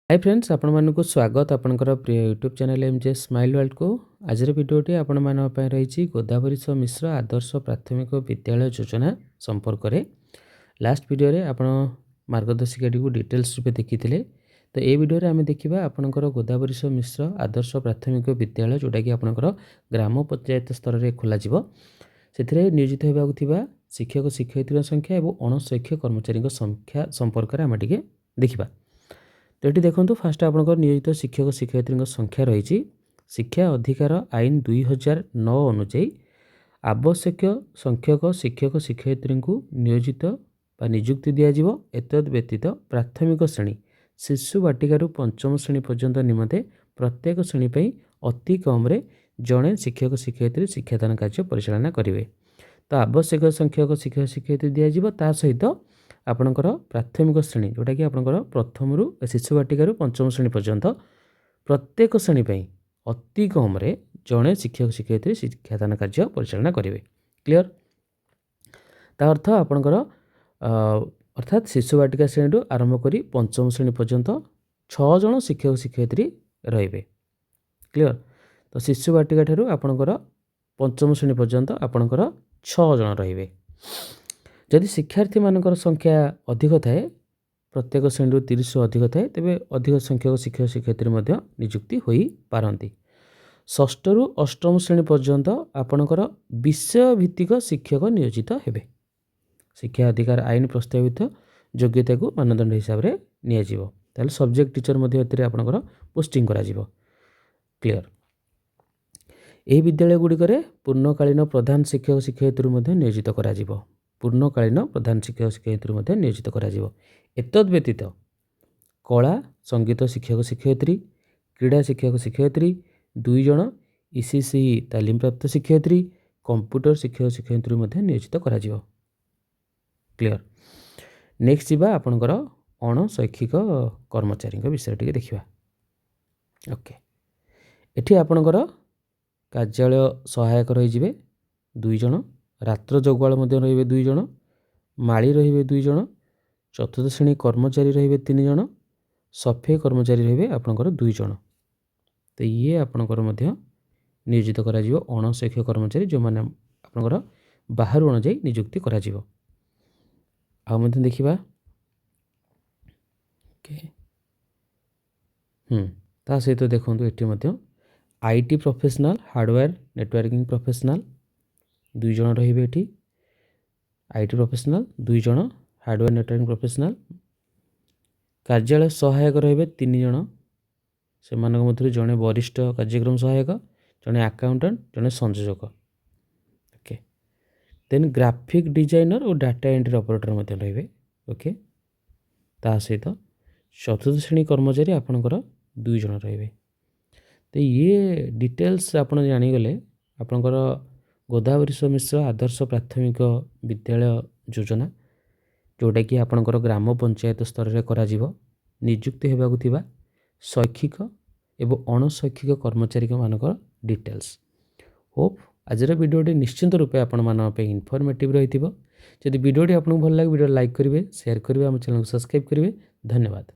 Hi friends आपण मानक स्वागत आपणकर प्रिय YouTube channel MJ smile world को आज भिडियोटी आपण मान रही गोदावरीश मिश्र आदर्श प्राथमिक विद्यालय योजना संपर्क में लास्ट वीडियो रे आपण मार्गदर्शिका को डिटेल्स रूप देखी तो ये वीडियो आम देखा आपणकर गोदावरीश मिश्र आदर्श प्राथमिक विद्यालय जोटा कि आपणकर ग्राम पंचायत स्तर में खोल से नियोजित होगा शिक्षक शिक्षयित्री संख्या और अणशैक्षिक कर्मचारी संख्या संपर्क में आम टे देखा। तो ये देखो फास्ट आपंकर नियोजित शिक्षक शिक्षयित्री संख्या रही शिक्षा अधिकार आईन 2009 अनुଯାयी आवश्यक संख्यक शिक्षक शिक्षयित्री को नियोजित नियुक्ति दिज्व एतद व्यतीत प्राथमिक श्रेणी शिशु बाटिकार पंचम श्रेणी पर्यंत निमंते प्रत्येक श्रेणी पर अति कम जड़े शिक्षक शिक्षयित्री शिक्षादान कार्य परिचालना करेंगे। तो आवश्यक संख्यक शिक्षक शिक्षयित्री दिज्व ता सहित आपणकर प्राथमिक श्रेणी जोटा कि आपणकर प्रथम रु शिशु बाटिकार पंचम श्रेणी पर्यंत प्रत्येक श्रेणी पर अति कम जड़े शिक्षक शिक्षयित्री शिक्षादान कार्य परिचालना करेंगे। क्लियर ता अर्थ आपणकर अर्थात शिशु बाटिका श्रेणी आरंभ कर पंचम श्रेणी पर्यंत 6 जन शिक्षक शिक्षयित्री रे। क्लियर तो शिशु बाटिका ठारू आपणकर पंचम श्रेणी पर्यंत आपणकर 6 जन रे। जदि शिक्षार्थी मानकर संख्या अधिक थाए प्रत्येक श्रेणी 30 अधिक थाए तेबे अधिक संख्यक शिक्षक शिक्षयित्री नियुक्ति हो पारती। षष्ठ रु अष्टम श्रेणी पर्यंत आपणकर विषय भित्तिक शिक्षक नियोजित हेबे। शिक्षा अधिकार आईन प्रस्तावित योग्यता को मानदंड हिसाब से नियाजिवो ताले सब्जेक्ट टीचर आपणकर पोस्टिंग करा जिवो। क्लियर यह विद्यालय गुड़िक पूर्णकालीन प्रधान शिक्षक शिक्षयित्री नियोजित करा जिवो। पूर्णकालीन प्रधान शिक्षक शिक्षयित्री नियोजित करा जिवो। एतद व्यतीत कला संगीत शिक्षक शिक्षयित्री क्रीड़ा शिक्षक शिक्षयित्री 2 जन ईसीसी तालीम प्राप्त शिक्षयित्री कंप्यूटर शिक्षक शिक्षयित्री नियोजित करा जिवो। क्लियर नेक्स्ट जीवा आपणकर अणशैक्षिक कर्मचारी विषय टी देखा। ओके एठी आपणकर कार्यालय सहायक रही 2 जन रात्र जगुआल रे 2 जन माली रे 2 जन चतुर्थ श्रेणी कर्मचारी रे 3 जन सफे कर्मचारी रे आपणकर 2 जन। तो ये आपणकर नियोजित करा जिवो अणशैक्षिक कर्मचारी जो माने आपणकर बाहर अनुଯାयी नियुक्ति करा जिवो। आ देखा ता सहित देखो ये IT professional hardware networking professional 2 जन रे। आईटी प्रोफेशनल 2 जन हार्डवेयर नेटवर्किंग प्रोफेशनल कार्यालय सहायक रे 3 जन से मध्य जड़े वरिष्ठ कार्यक्रम सहायक जड़े अकाउंटेंट जड़े संयोजक। ओके देन ग्राफिक डिजाइनर और डाटा एंट्री ऑपरेटर रे। ओके ता सहित चतुर्थ श्रेणी कर्मचारी आपणकर 2 जन रे। तो ये डिटेल्स आप जानीगले आपणकर गोदावरीश मिश्र आदर्श प्राथमिक विद्यालय योजना जोटा कि आपणकर ग्राम पंचायत स्तर में करा नियुक्ति होगा शैक्षिक एवं अणशैक्षिक कर्मचारी मानकर डिटेल्स। होप आज वीडियोटी निश्चिंत रूपे आपण इनफॉर्मेटिव रही। जदि वीडियोटी आपको भल लगे वीडियो लाइक करेंगे शेयर करेंगे आम चैनल को सब्सक्राइब करेंगे। धन्यवाद।